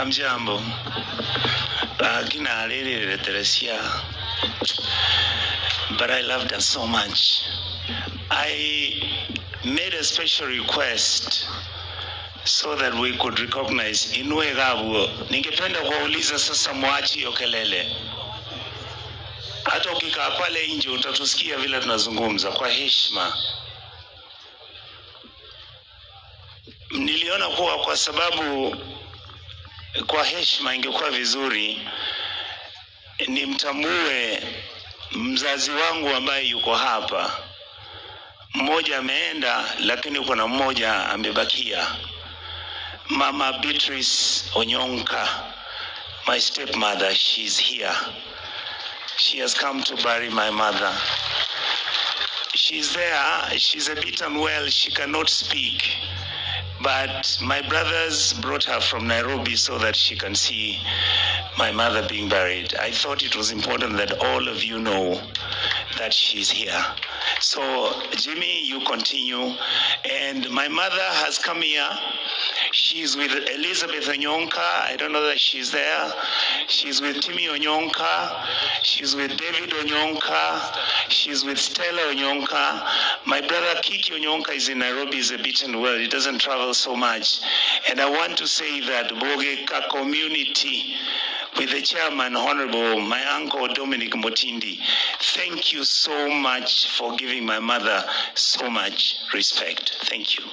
Hamjambo. Kina Lily Teresia. But I loved her so much. I made a special request so that we could recognize Inue Gabu. Ningependa kuuliza sasa mwachi hiyo kelele. Hata ukikaa pale nje utatusikia vile tunazungumza kwa heshima. Niliona kuwa kwa sababu kwa heshima ingekuwa vizuri nimtambue mzazi wangu ambaye yuko hapa. Mmoja ameenda lakini kuna mmoja amebakia. Mama Beatrice Onyonka, my stepmother, she's here. She has come to bury my mother. She's there, she's a bit unwell, she cannot speak. But my brothers brought her from Nairobi so that she can see my mother being buried. I thought it was important that all of you know that she's here. So, Jimmy, you continue. And my mother has come here. She's with Elizabeth Onyonka. I don't know that she's there. She's with Timmy Onyonka. She's with David Onyonka. She's with Stella Onyonka. My brother Kiki Onyonka is in Nairobi, is a bit unwell. He doesn't travel so much. And I want to say that Bogeka community, with the chairman, Honorable, my uncle Dominic Motindi, thank you so much for giving my mother so much respect. Thank you.